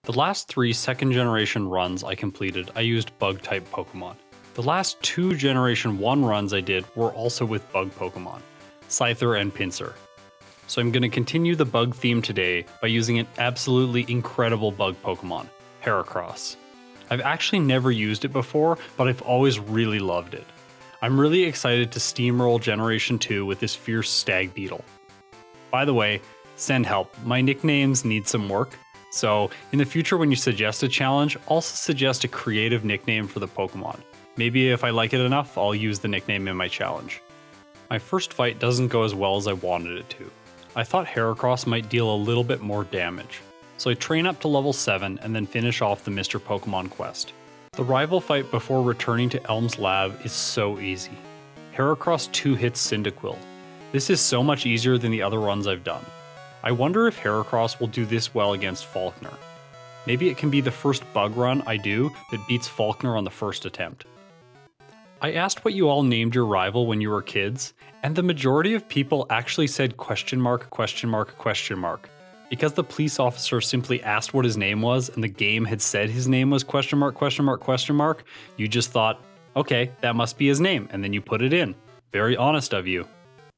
The last 3 second generation runs I completed, I used bug type Pokemon. The last 2 generation 1 runs I did were also with bug Pokemon, Scyther and Pinsir. So I'm going to continue the bug theme today by using an absolutely incredible bug Pokemon, Heracross. I've actually never used it before, but I've always really loved it. I'm really excited to steamroll Generation 2 with this fierce stag beetle. By the way, send help, my nicknames need some work, so in the future when you suggest a challenge, also suggest a creative nickname for the Pokemon. Maybe if I like it enough, I'll use the nickname in my challenge. My first fight doesn't go as well as I wanted it to. I thought Heracross might deal a little bit more damage, so I train up to level 7 and then finish off the Mr. Pokemon quest. The rival fight before returning to Elm's lab is so easy. Heracross 2-hits Cyndaquil. This is so much easier than the other runs I've done. I wonder if Heracross will do this well against Falkner. Maybe it can be the first bug run I do that beats Falkner on the first attempt. I asked what you all named your rival when you were kids, and the majority of people actually said question mark, question mark, question mark. Because the police officer simply asked what his name was and the game had said his name was question mark, question mark, question mark, you just thought, okay, that must be his name, and then you put it in. Very honest of you.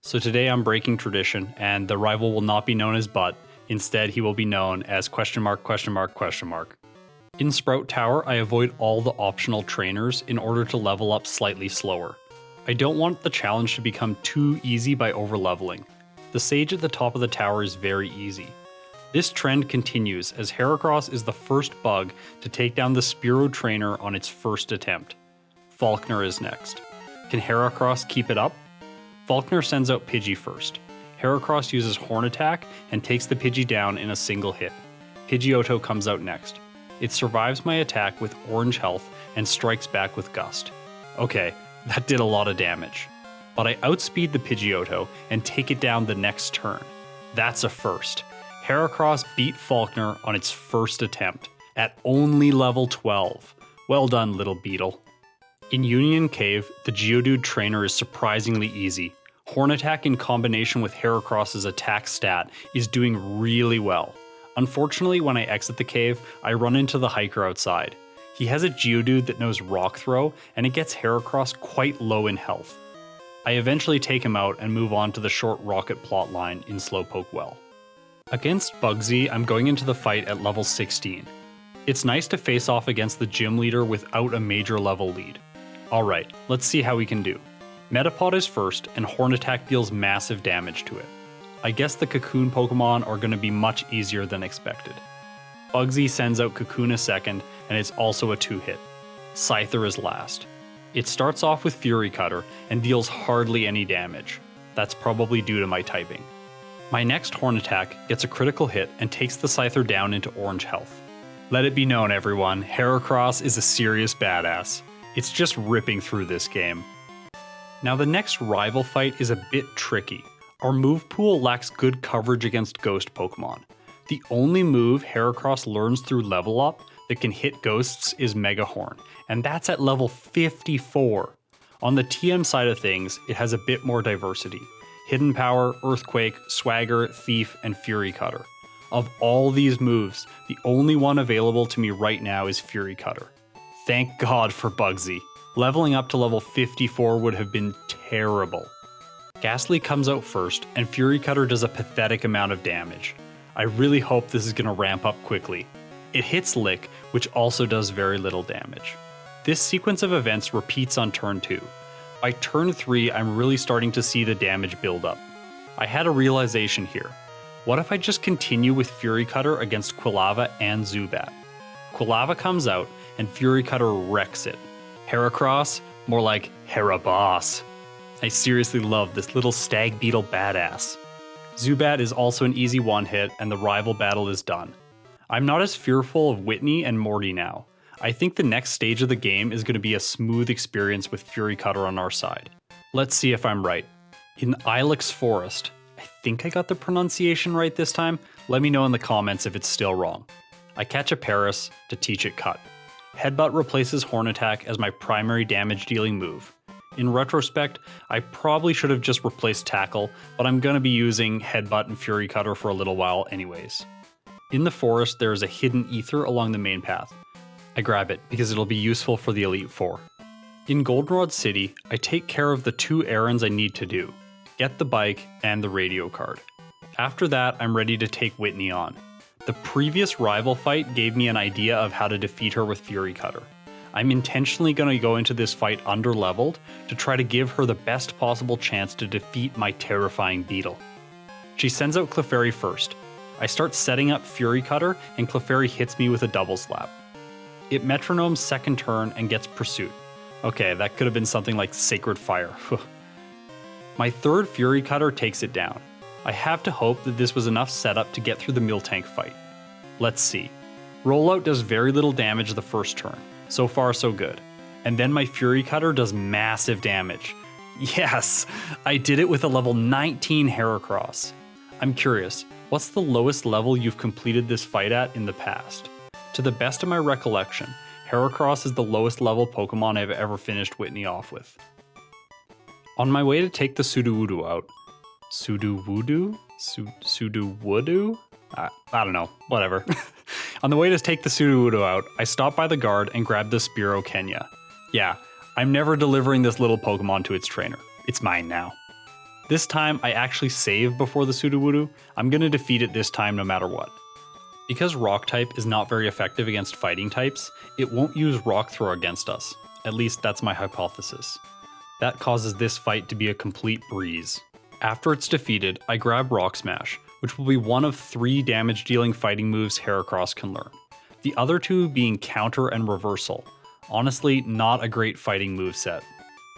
So today I'm breaking tradition, and the rival will not be known as Butt. Instead, he will be known as question mark, question mark, question mark. In Sprout Tower, I avoid all the optional trainers in order to level up slightly slower. I don't want the challenge to become too easy by overleveling. The Sage at the top of the tower is very easy. This trend continues as Heracross is the first bug to take down the Spearow trainer on its first attempt. Falkner is next. Can Heracross keep it up? Falkner sends out Pidgey first. Heracross uses Horn Attack and takes the Pidgey down in a single hit. Pidgeotto comes out next. It survives my attack with Orange Health and strikes back with Gust. Okay, that did a lot of damage. But I outspeed the Pidgeotto and take it down the next turn. That's a first. Heracross beat Falkner on its first attempt, at only level 12. Well done, little beetle. In Union Cave, the Geodude trainer is surprisingly easy. Horn Attack in combination with Heracross's attack stat is doing really well. Unfortunately, when I exit the cave, I run into the hiker outside. He has a Geodude that knows Rock Throw, and it gets Heracross quite low in health. I eventually take him out and move on to the short rocket plotline in Slowpoke Well. Against Bugsy, I'm going into the fight at level 16. It's nice to face off against the gym leader without a major level lead. Alright, let's see how we can do. Metapod is first, and Horn Attack deals massive damage to it. I guess the Cocoon Pokemon are going to be much easier than expected. Bugsy sends out Cocoon a second, and it's also a 2-hit. Scyther is last. It starts off with Fury Cutter and deals hardly any damage. That's probably due to my typing. My next Horn Attack gets a critical hit and takes the Scyther down into Orange Health. Let it be known, everyone, Heracross is a serious badass. It's just ripping through this game. Now the next rival fight is a bit tricky. Our move pool lacks good coverage against ghost Pokemon. The only move Heracross learns through level up that can hit ghosts is Mega Horn, and that's at level 54. On the TM side of things, it has a bit more diversity. Hidden Power, Earthquake, Swagger, Thief, and Fury Cutter. Of all these moves, the only one available to me right now is Fury Cutter. Thank God for Bugsy. Leveling up to level 54 would have been terrible. Ghastly comes out first, and Fury Cutter does a pathetic amount of damage. I really hope this is going to ramp up quickly. It hits Lick, which also does very little damage. This sequence of events repeats on turn 2. By turn 3, I'm really starting to see the damage build up. I had a realization here. What if I just continue with Fury Cutter against Quilava and Zubat? Quilava comes out, and Fury Cutter wrecks it. Heracross? More like Heraboss. I seriously love this little stag beetle badass. Zubat is also an easy one-hit, and the rival battle is done. I'm not as fearful of Whitney and Morty now. I think the next stage of the game is going to be a smooth experience with Fury Cutter on our side. Let's see if I'm right. In Ilex Forest, I think I got the pronunciation right this time. Let me know in the comments if it's still wrong. I catch a Paris to teach it Cut. Headbutt replaces Horn Attack as my primary damage dealing move. In retrospect, I probably should have just replaced Tackle, but I'm going to be using Headbutt and Fury Cutter for a little while anyways. In the forest, there is a hidden ether along the main path. I grab it because it'll be useful for the Elite Four. In Goldenrod City, I take care of the 2 errands I need to do. Get the bike and the radio card. After that, I'm ready to take Whitney on. The previous rival fight gave me an idea of how to defeat her with Fury Cutter. I'm intentionally going to go into this fight underleveled to try to give her the best possible chance to defeat my terrifying Beetle. She sends out Clefairy first. I start setting up Fury Cutter and Clefairy hits me with a double slap. It metronomes second turn and gets Pursuit. Okay, that could have been something like Sacred Fire. My third Fury Cutter takes it down. I have to hope that this was enough setup to get through the Miltank fight. Let's see. Rollout does very little damage the first turn. So far so good. And then my Fury Cutter does massive damage. Yes, I did it with a level 19 Heracross. I'm curious, what's the lowest level you've completed this fight at in the past? To the best of my recollection, Heracross is the lowest level Pokemon I've ever finished Whitney off with. On my way to take the Sudowoodo out, Sudowoodo? I don't know, whatever. On the way to take the Sudowoodo out, I stop by the guard and grab the Spearow Kenya. Yeah, I'm never delivering this little Pokemon to its trainer. It's mine now. This time, I actually save before the Sudowoodo. I'm gonna defeat it this time no matter what. Because Rock type is not very effective against fighting types, it won't use Rock Throw against us. At least that's my hypothesis. That causes this fight to be a complete breeze. After it's defeated, I grab Rock Smash, which will be one of 3 damage-dealing fighting moves Heracross can learn. The other 2 being Counter and Reversal. Honestly, not a great fighting moveset.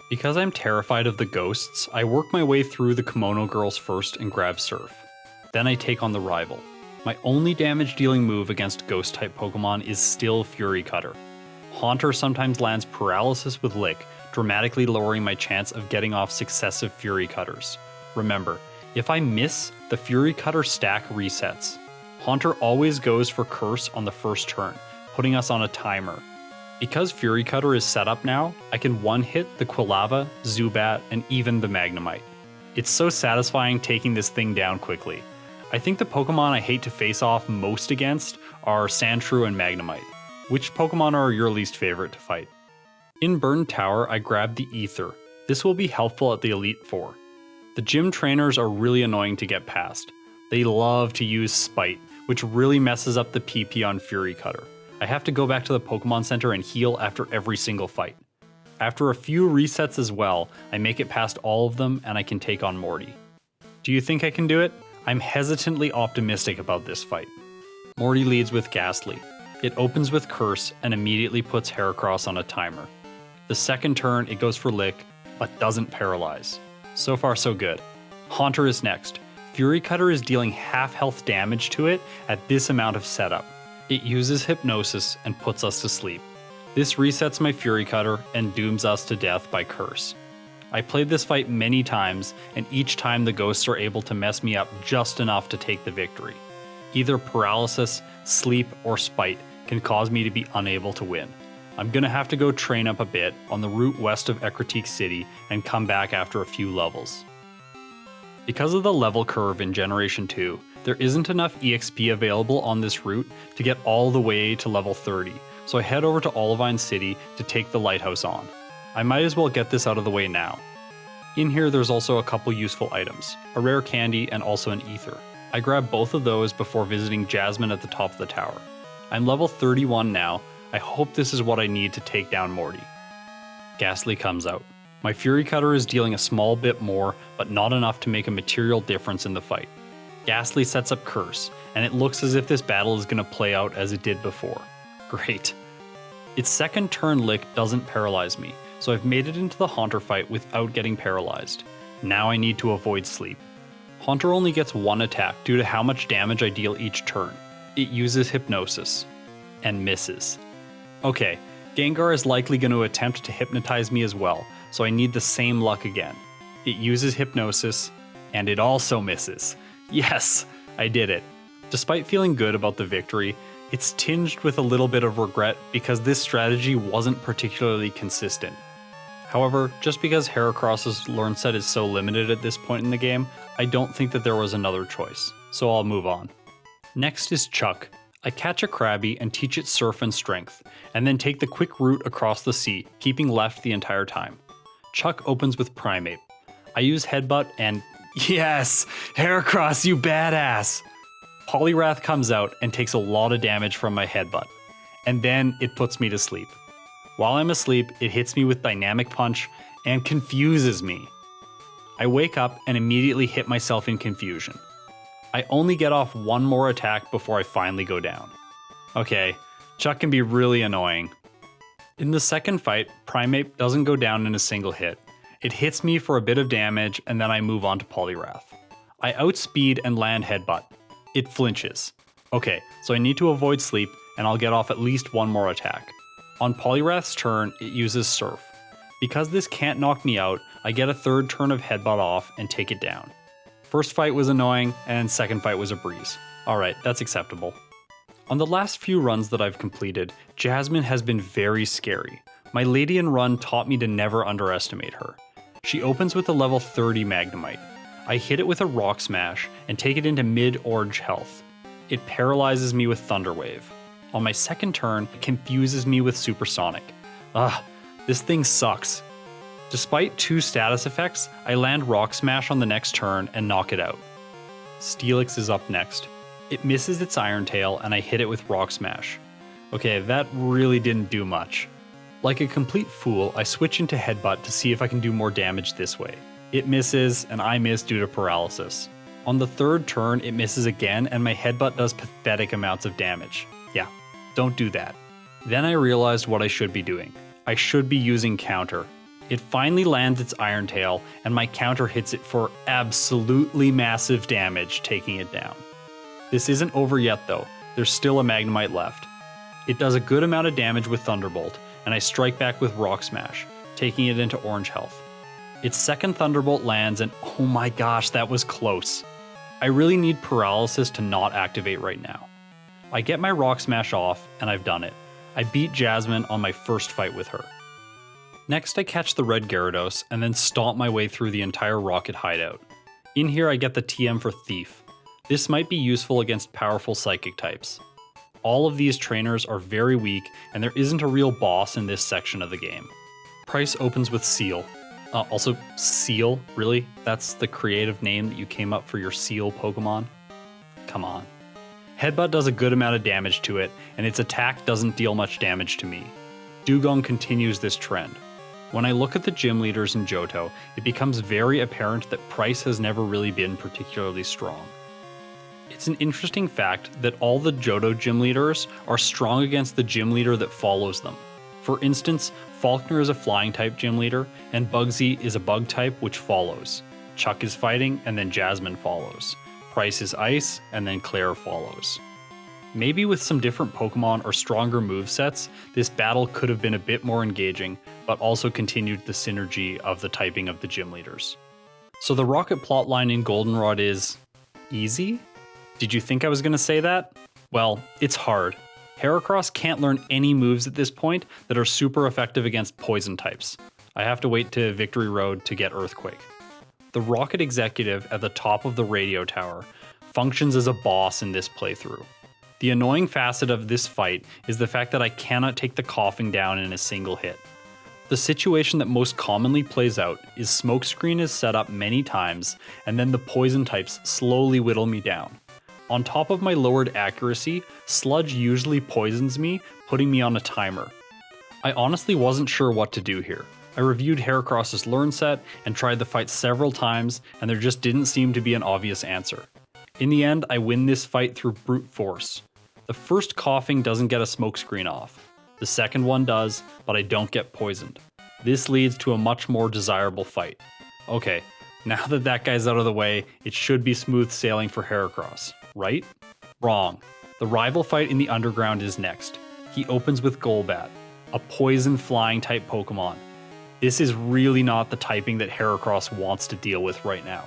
Because I'm terrified of the ghosts, I work my way through the Kimono Girls first and grab Surf. Then I take on the rival. My only damage-dealing move against Ghost-type Pokemon is still Fury Cutter. Haunter sometimes lands Paralysis with Lick, dramatically lowering my chance of getting off successive Fury Cutters. Remember, if I miss, the Fury Cutter stack resets. Haunter always goes for Curse on the first turn, putting us on a timer. Because Fury Cutter is set up now, I can one-hit the Quilava, Zubat, and even the Magnemite. It's so satisfying taking this thing down quickly. I think the Pokemon I hate to face off most against are Sandshrew and Magnemite. Which Pokemon are your least favorite to fight? In Burn Tower, I grab the Ether. This will be helpful at the Elite Four. The gym trainers are really annoying to get past. They love to use Spite, which really messes up the PP on Fury Cutter. I have to go back to the Pokemon Center and heal after every single fight. After a few resets as well, I make it past all of them and I can take on Morty. Do you think I can do it? I'm hesitantly optimistic about this fight. Morty leads with Ghastly. It opens with Curse and immediately puts Heracross on a timer. The second turn it goes for Lick, but doesn't paralyze. So far so good. Haunter is next. Fury Cutter is dealing half health damage to it at this amount of setup. It uses Hypnosis and puts us to sleep. This resets my Fury Cutter and dooms us to death by Curse. I played this fight many times, and each time the ghosts are able to mess me up just enough to take the victory. Either Paralysis, Sleep, or Spite can cause me to be unable to win. I'm gonna have to go train up a bit on the route west of Ecruteak City and come back after a few levels. Because of the level curve in Generation 2, there isn't enough EXP available on this route to get all the way to level 30, so I head over to Olivine City to take the lighthouse on. I might as well get this out of the way now. In here there's also a couple useful items, a rare candy and also an ether. I grab both of those before visiting Jasmine at the top of the tower. I'm level 31 now. I hope this is what I need to take down Morty. Ghastly comes out. My Fury Cutter is dealing a small bit more, but not enough to make a material difference in the fight. Ghastly sets up Curse, and it looks as if this battle is going to play out as it did before. Great. Its second turn Lick doesn't paralyze me, so I've made it into the Haunter fight without getting paralyzed. Now I need to avoid Sleep. Haunter only gets 1 attack due to how much damage I deal each turn. It uses Hypnosis. And misses. Okay, Gengar is likely going to attempt to hypnotize me as well, so I need the same luck again. It uses Hypnosis, and it also misses. Yes, I did it. Despite feeling good about the victory, it's tinged with a little bit of regret because this strategy wasn't particularly consistent. However, just because Heracross's learn set is so limited at this point in the game, I don't think that there was another choice, so I'll move on. Next is Chuck. I catch a Krabby and teach it Surf and Strength, and then take the quick route across the sea, keeping left the entire time. Chuck opens with Primeape. I use Headbutt and yes! Heracross, you badass! Polywrath comes out and takes a lot of damage from my Headbutt, and then it puts me to sleep. While I'm asleep, it hits me with Dynamic Punch and confuses me. I wake up and immediately hit myself in confusion. I only get off one more attack before I finally go down. Okay, Chuck can be really annoying. In the second fight, Primeape doesn't go down in a single hit. It hits me for a bit of damage and then I move on to Polywrath. I outspeed and land Headbutt. It flinches. Okay, so I need to avoid sleep and I'll get off at least one more attack. On Poliwrath's turn, it uses Surf. Because this can't knock me out, I get a third turn of Headbutt off and take it down. First fight was annoying, and second fight was a breeze. Alright, that's acceptable. On the last few runs that I've completed, Jasmine has been very scary. My Ladian run taught me to never underestimate her. She opens with a level 30 Magnemite. I hit it with a Rock Smash and take it into mid-orange health. It paralyzes me with Thunder Wave. On my second turn, it confuses me with Supersonic. This thing sucks. Despite 2 status effects, I land Rock Smash on the next turn and knock it out. Steelix is up next. It misses its Iron Tail and I hit it with Rock Smash. Okay, that really didn't do much. Like a complete fool, I switch into Headbutt to see if I can do more damage this way. It misses and I miss due to paralysis. On the third turn, it misses again and my Headbutt does pathetic amounts of damage. Yeah, don't do that. Then I realized what I should be doing. I should be using Counter. It finally lands its Iron Tail, and my counter hits it for absolutely massive damage, taking it down. This isn't over yet though, there's still a Magnemite left. It does a good amount of damage with Thunderbolt, and I strike back with Rock Smash, taking it into orange health. Its second Thunderbolt lands and oh my gosh, that was close. I really need Paralysis to not activate right now. I get my Rock Smash off, and I've done it. I beat Jasmine on my first fight with her. Next I catch the red Gyarados and then stomp my way through the entire Rocket hideout. In here I get the TM for Thief. This might be useful against powerful psychic types. All of these trainers are very weak and there isn't a real boss in this section of the game. Price opens with Seal. Also, Seal? Really? That's the creative name that you came up for your Seal Pokemon? Come on. Headbutt does a good amount of damage to it and its attack doesn't deal much damage to me. Dugong continues this trend. When I look at the gym leaders in Johto, it becomes very apparent that Price has never really been particularly strong. It's an interesting fact that all the Johto gym leaders are strong against the gym leader that follows them. For instance, Faulkner is a flying type gym leader, and Bugsy is a bug type which follows. Chuck is fighting, and then Jasmine follows. Price is ice, and then Claire follows. Maybe with some different Pokemon or stronger movesets, this battle could have been a bit more engaging, but also continued the synergy of the typing of the gym leaders. So the Rocket plotline in Goldenrod is easy? Did you think I was going to say that? Well, it's hard. Heracross can't learn any moves at this point that are super effective against poison types. I have to wait to Victory Road to get Earthquake. The Rocket Executive at the top of the radio tower functions as a boss in this playthrough. The annoying facet of this fight is the fact that I cannot take the coughing down in a single hit. The situation that most commonly plays out is Smokescreen is set up many times and then the poison types slowly whittle me down. On top of my lowered accuracy, Sludge usually poisons me, putting me on a timer. I honestly wasn't sure what to do here. I reviewed Heracross's Learn set and tried the fight several times and there just didn't seem to be an obvious answer. In the end, I win this fight through brute force. The first coughing doesn't get a Smokescreen off. The second one does, but I don't get poisoned. This leads to a much more desirable fight. Okay, now that that guy's out of the way, it should be smooth sailing for Heracross, right? Wrong. The rival fight in the underground is next. He opens with Golbat, a poison flying type Pokemon. This is really not the typing that Heracross wants to deal with right now.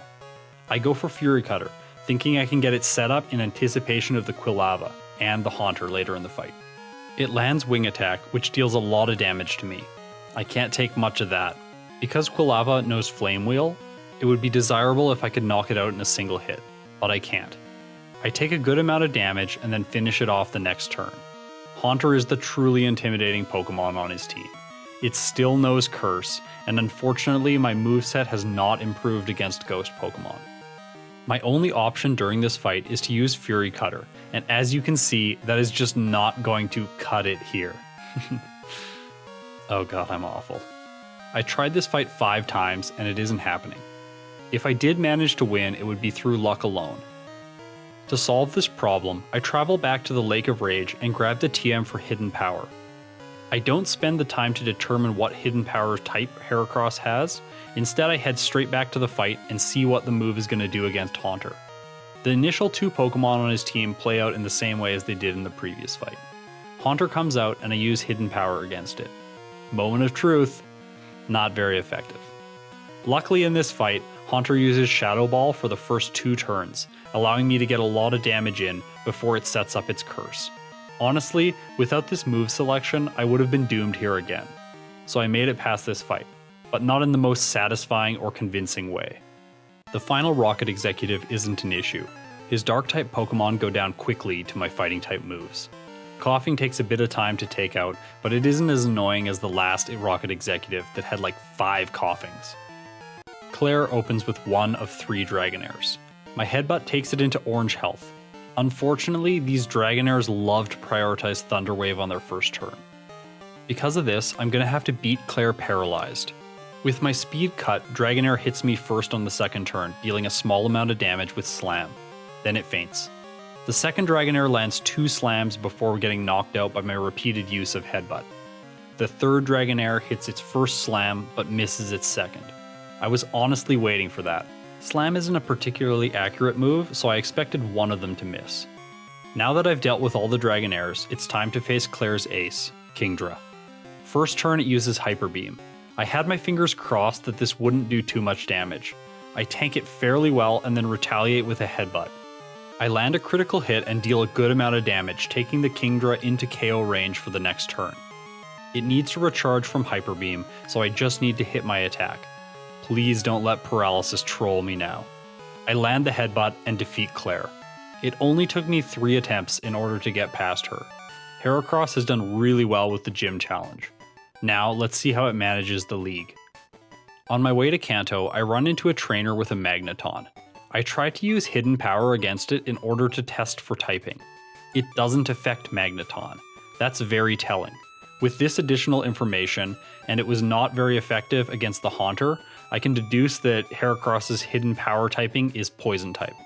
I go for Fury Cutter, thinking I can get it set up in anticipation of the Quilava and the Haunter later in the fight. It lands Wing Attack, which deals a lot of damage to me. I can't take much of that. Because Quilava knows Flame Wheel, it would be desirable if I could knock it out in a single hit, but I can't. I take a good amount of damage and then finish it off the next turn. Haunter is the truly intimidating Pokemon on his team. It still knows Curse, and unfortunately my moveset has not improved against Ghost Pokemon. My only option during this fight is to use Fury Cutter, and as you can see, that is just not going to cut it here. Oh god, I'm awful. I tried this fight 5 times and it isn't happening. If I did manage to win, it would be through luck alone. To solve this problem, I travel back to the Lake of Rage and grab the TM for Hidden Power. I don't spend the time to determine what Hidden Power type Heracross has, instead I head straight back to the fight and see what the move is going to do against Haunter. The initial 2 Pokemon on his team play out in the same way as they did in the previous fight. Haunter comes out and I use Hidden Power against it. Moment of truth, not very effective. Luckily in this fight, Haunter uses Shadow Ball for the first 2 turns, allowing me to get a lot of damage in before it sets up its curse. Honestly, without this move selection, I would have been doomed here again. So I made it past this fight, but not in the most satisfying or convincing way. The final Rocket Executive isn't an issue. His Dark-type Pokemon go down quickly to my Fighting-type moves. Coughing takes a bit of time to take out, but it isn't as annoying as the last Rocket Executive that had like 5 coughings. Claire opens with 1 of 3 Dragonairs. My Headbutt takes it into orange health. Unfortunately, these Dragonairs love to prioritize Thunder Wave on their first turn. Because of this, I'm going to have to beat Claire paralyzed. With my speed cut, Dragonair hits me first on the second turn, dealing a small amount of damage with Slam. Then it faints. The second Dragonair lands 2 slams before getting knocked out by my repeated use of Headbutt. The third Dragonair hits its first slam, but misses its second. I was honestly waiting for that. Slam isn't a particularly accurate move, so I expected one of them to miss. Now that I've dealt with all the Dragonairs, it's time to face Claire's ace, Kingdra. First turn it uses Hyper Beam. I had my fingers crossed that this wouldn't do too much damage. I tank it fairly well and then retaliate with a Headbutt. I land a critical hit and deal a good amount of damage, taking the Kingdra into KO range for the next turn. It needs to recharge from Hyper Beam, so I just need to hit my attack. Please don't let Paralysis troll me now. I land the Headbutt and defeat Claire. It only took me 3 attempts in order to get past her. Heracross has done really well with the gym challenge. Now let's see how it manages the league. On my way to Kanto, I run into a trainer with a Magneton. I try to use Hidden Power against it in order to test for typing. It doesn't affect Magneton. That's very telling. With this additional information, and it was not very effective against the Haunter, I can deduce that Heracross's Hidden Power typing is Poison type.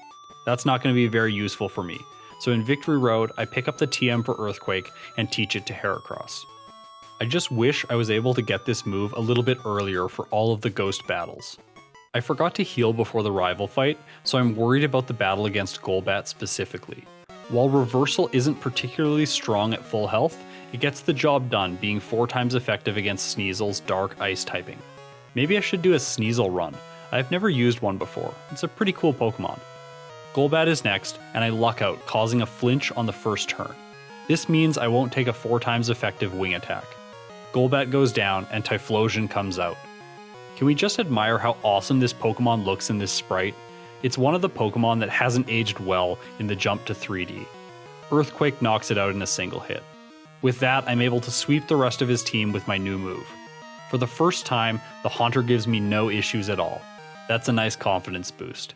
That's not going to be very useful for me, so in Victory Road, I pick up the TM for Earthquake and teach it to Heracross. I just wish I was able to get this move a little bit earlier for all of the ghost battles. I forgot to heal before the rival fight, so I'm worried about the battle against Golbat specifically. While Reversal isn't particularly strong at full health, it gets the job done, being 4 times effective against Sneasel's Dark Ice typing. Maybe I should do a Sneasel run. I've never used one before. It's a pretty cool Pokemon. Golbat is next, and I luck out, causing a flinch on the first turn. This means I won't take a 4 times effective wing attack. Golbat goes down, and Typhlosion comes out. Can we just admire how awesome this Pokemon looks in this sprite? It's one of the Pokemon that hasn't aged well in the jump to 3D. Earthquake knocks it out in a single hit. With that, I'm able to sweep the rest of his team with my new move. For the first time, the Haunter gives me no issues at all. That's a nice confidence boost.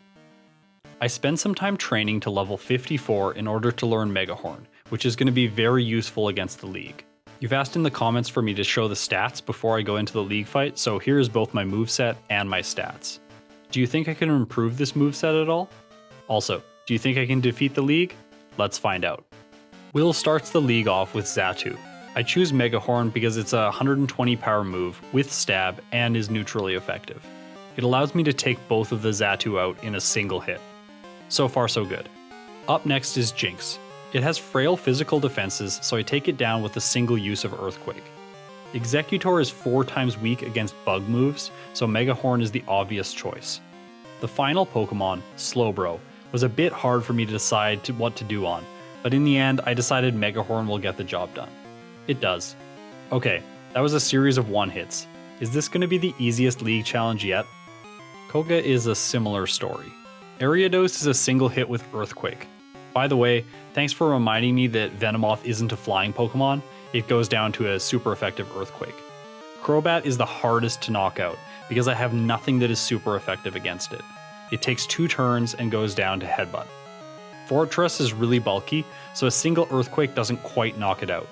I spend some time training to level 54 in order to learn Megahorn, which is going to be very useful against the league. You've asked in the comments for me to show the stats before I go into the league fight, so here's both my moveset and my stats. Do you think I can improve this moveset at all? Also, do you think I can defeat the league? Let's find out. Will starts the league off with Xatu. I choose Megahorn because it's a 120 power move with stab and is neutrally effective. It allows me to take both of the Xatu out in a single hit. So far so good. Up next is Jinx. It has frail physical defenses, so I take it down with a single use of Earthquake. Executor is 4 times weak against bug moves, so Megahorn is the obvious choice. The final Pokemon, Slowbro, was a bit hard for me to decide what to do on, but in the end I decided Megahorn will get the job done. It does. Okay, that was a series of 1-hits. Is this going to be the easiest league challenge yet? Koga is a similar story. Ariados is a single hit with Earthquake. By the way, thanks for reminding me that Venomoth isn't a flying Pokemon, it goes down to a super effective Earthquake. Crobat is the hardest to knock out because I have nothing that is super effective against it. It takes 2 turns and goes down to Headbutt. Fortress is really bulky, so a single Earthquake doesn't quite knock it out.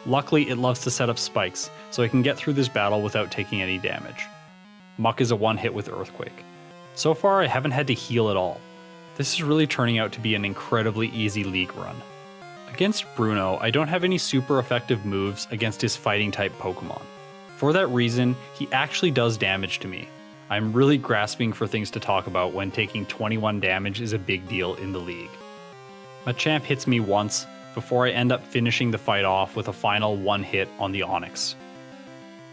Luckily, it loves to set up spikes, so I can get through this battle without taking any damage. Muck is a one-hit with Earthquake. So far, I haven't had to heal at all. This is really turning out to be an incredibly easy league run. Against Bruno, I don't have any super effective moves against his fighting-type Pokemon. For that reason, he actually does damage to me. I'm really grasping for things to talk about when taking 21 damage is a big deal in the league. Machamp hits me once before I end up finishing the fight off with a final one hit on the Onix.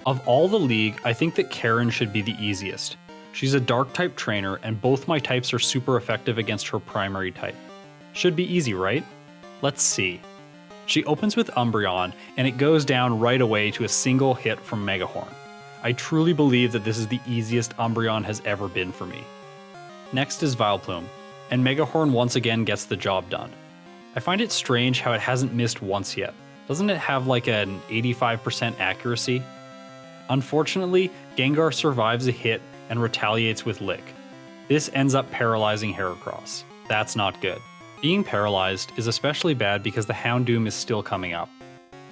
Of all the league, I think that Karen should be the easiest. She's a dark type trainer and both my types are super effective against her primary type. Should be easy, right? Let's see. She opens with Umbreon and it goes down right away to a single hit from Megahorn. I truly believe that this is the easiest Umbreon has ever been for me. Next is Vileplume, and Megahorn once again gets the job done. I find it strange how it hasn't missed once yet. Doesn't it have like an 85% accuracy? Unfortunately, Gengar survives a hit and retaliates with Lick. This ends up paralyzing Heracross. That's not good. Being paralyzed is especially bad because the Houndoom is still coming up.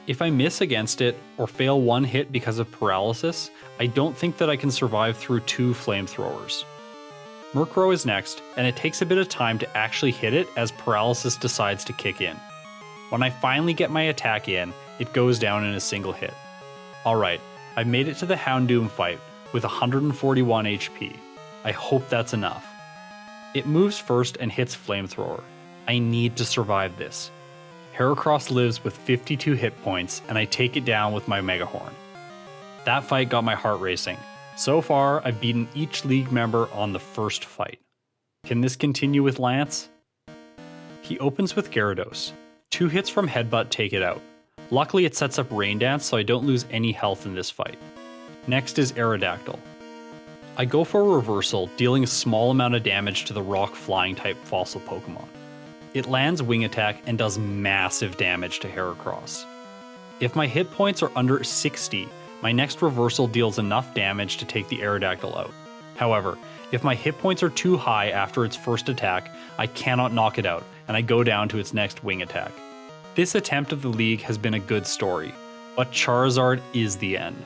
If I miss against it or fail one hit because of paralysis, I don't think that I can survive through 2 flamethrowers. Murkrow is next, and it takes a bit of time to actually hit it as paralysis decides to kick in. When I finally get my attack in, it goes down in a single hit. Alright, I made it to the Houndoom fight with 141 HP. I hope that's enough. It moves first and hits Flamethrower. I need to survive this. Heracross lives with 52 hit points, and I take it down with my Megahorn. That fight got my heart racing. So far, I've beaten each league member on the first fight. Can this continue with Lance? He opens with Gyarados. 2 hits from Headbutt take it out. Luckily, it sets up Rain Dance so I don't lose any health in this fight. Next is Aerodactyl. I go for a reversal, dealing a small amount of damage to the rock flying type fossil Pokemon. It lands Wing Attack and does massive damage to Heracross. If my hit points are under 60, my next reversal deals enough damage to take the Aerodactyl out. However, if my hit points are too high after its first attack, I cannot knock it out, and I go down to its next Wing Attack. This attempt of the league has been a good story, but Charizard is the end.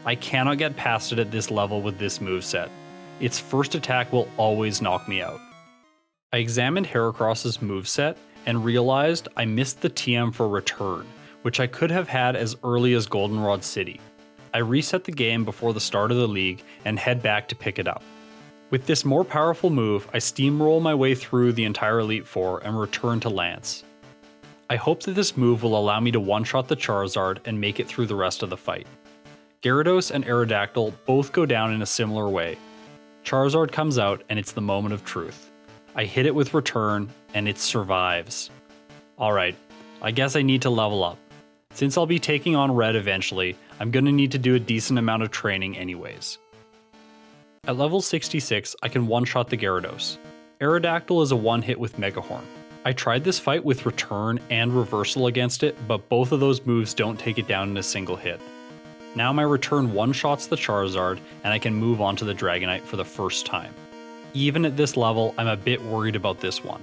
I cannot get past it at this level with this moveset. Its first attack will always knock me out. I examined Heracross's moveset and realized I missed the TM for Return, which I could have had as early as Goldenrod City. I reset the game before the start of the league and head back to pick it up. With this more powerful move, I steamroll my way through the entire Elite Four and return to Lance. I hope that this move will allow me to one-shot the Charizard and make it through the rest of the fight. Gyarados and Aerodactyl both go down in a similar way. Charizard comes out and it's the moment of truth. I hit it with Return and it survives. Alright, I guess I need to level up. Since I'll be taking on Red eventually, I'm gonna need to do a decent amount of training anyways. At level 66, I can one-shot the Gyarados. Aerodactyl is a one-hit with Megahorn. I tried this fight with Return and Reversal against it, but both of those moves don't take it down in a single hit. Now my Return one-shots the Charizard, and I can move on to the Dragonite for the first time. Even at this level, I'm a bit worried about this one.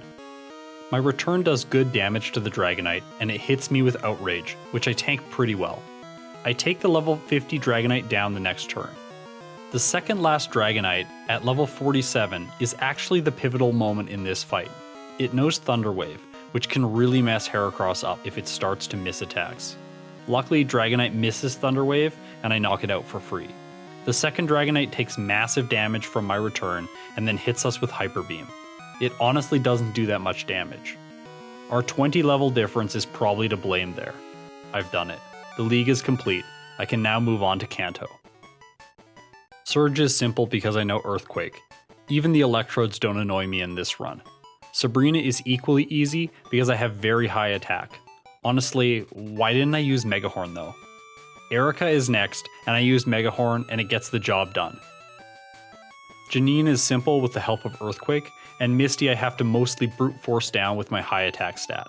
My Return does good damage to the Dragonite, and it hits me with Outrage, which I tank pretty well. I take the level 50 Dragonite down the next turn. The second last Dragonite, at level 47, is actually the pivotal moment in this fight. It knows Thunder Wave, which can really mess Heracross up if it starts to miss attacks. Luckily, Dragonite misses Thunder Wave, and I knock it out for free. The second Dragonite takes massive damage from my Return, and then hits us with Hyper Beam. It honestly doesn't do that much damage. Our 20 level difference is probably to blame there. I've done it. The league is complete. I can now move on to Kanto. Surge is simple because I know Earthquake. Even the Electrodes don't annoy me in this run. Sabrina is equally easy because I have very high attack. Honestly, why didn't I use Megahorn though? Erica is next, and I used Megahorn and it gets the job done. Janine is simple with the help of Earthquake, and Misty I have to mostly brute force down with my high attack stat.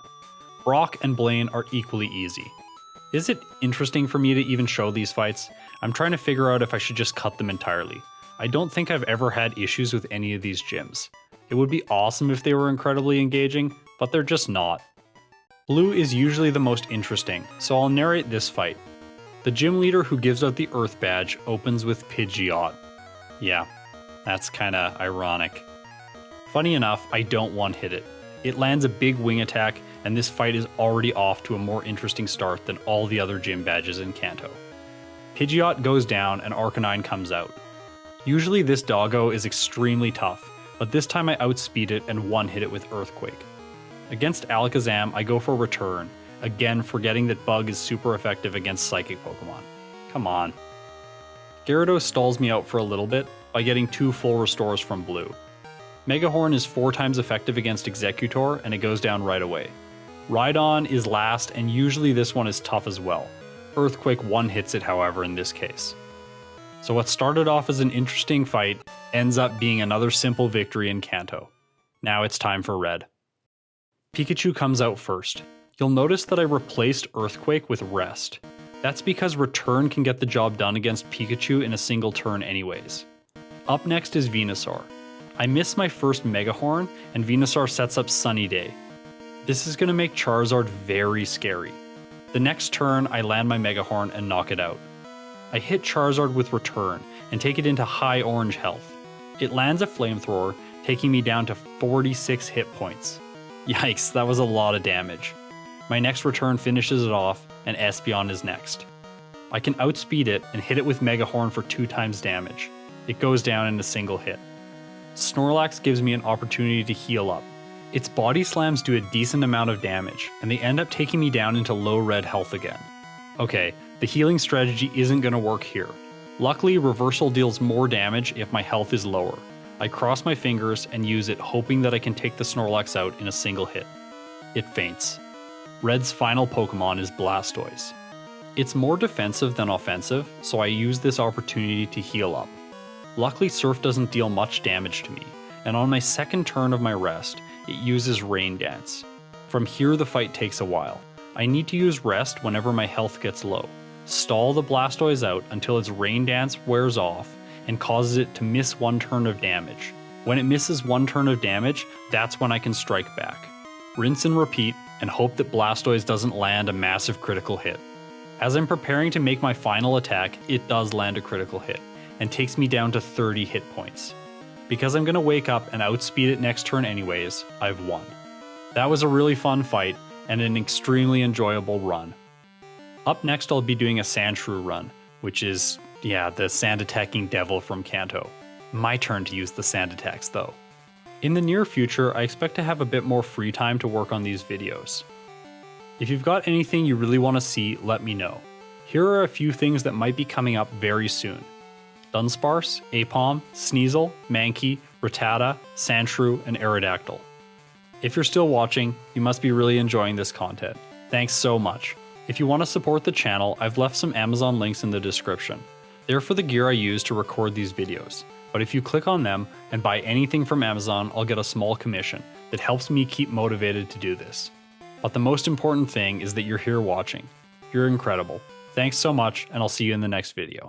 Brock and Blaine are equally easy. Is it interesting for me to even show these fights? I'm trying to figure out if I should just cut them entirely. I don't think I've ever had issues with any of these gyms. It would be awesome if they were incredibly engaging, but they're just not. Blue is usually the most interesting, so I'll narrate this fight. The gym leader who gives out the Earth badge opens with Pidgeot. Yeah, that's kinda ironic. Funny enough, I don't one-hit it. It lands a big wing attack, and this fight is already off to a more interesting start than all the other gym badges in Kanto. Pidgeot goes down and Arcanine comes out. Usually this doggo is extremely tough, but this time I outspeed it and one-hit it with Earthquake. Against Alakazam, I go for Return, again forgetting that Bug is super effective against Psychic Pokemon. Come on. Gyarados stalls me out for a little bit by getting 2 full restores from Blue. Megahorn is 4 times effective against Executor and it goes down right away. Rhydon is last and usually this one is tough as well. Earthquake one-hits it however in this case. So what started off as an interesting fight ends up being another simple victory in Kanto. Now it's time for Red. Pikachu comes out first. You'll notice that I replaced Earthquake with Rest. That's because Return can get the job done against Pikachu in a single turn anyways. Up next is Venusaur. I miss my first Megahorn and Venusaur sets up Sunny Day. This is going to make Charizard very scary. The next turn I land my Megahorn and knock it out. I hit Charizard with Return and take it into high orange health. It lands a Flamethrower, taking me down to 46 hit points. Yikes, that was a lot of damage. My next Return finishes it off, and Espeon is next. I can outspeed it and hit it with Megahorn for 2 times damage. It goes down in a single hit. Snorlax gives me an opportunity to heal up. Its body slams do a decent amount of damage, and they end up taking me down into low red health again. Okay, the healing strategy isn't going to work here. Luckily, Reversal deals more damage if my health is lower. I cross my fingers and use it hoping that I can take the Snorlax out in a single hit. It faints. Red's final Pokemon is Blastoise. It's more defensive than offensive, so I use this opportunity to heal up. Luckily, Surf doesn't deal much damage to me, and on my second turn of my rest, it uses Rain Dance. From here the fight takes a while. I need to use Rest whenever my health gets low. Stall the Blastoise out until its Rain Dance wears off and causes it to miss 1 turn of damage. When it misses 1 turn of damage, that's when I can strike back. Rinse and repeat, and hope that Blastoise doesn't land a massive critical hit. As I'm preparing to make my final attack, it does land a critical hit, and takes me down to 30 hit points. Because I'm going to wake up and outspeed it next turn anyways, I've won. That was a really fun fight, and an extremely enjoyable run. Up next I'll be doing a Sandshrew Run, which is, the sand attacking devil from Kanto. My turn to use the sand attacks though. In the near future, I expect to have a bit more free time to work on these videos. If you've got anything you really want to see, let me know. Here are a few things that might be coming up very soon. Dunsparce, Aipom, Sneasel, Mankey, Rattata, Sandshrew, and Aerodactyl. If you're still watching, you must be really enjoying this content. Thanks so much. If you want to support the channel, I've left some Amazon links in the description. They're for the gear I use to record these videos. But if you click on them and buy anything from Amazon, I'll get a small commission that helps me keep motivated to do this. But the most important thing is that you're here watching. You're incredible. Thanks so much, and I'll see you in the next video.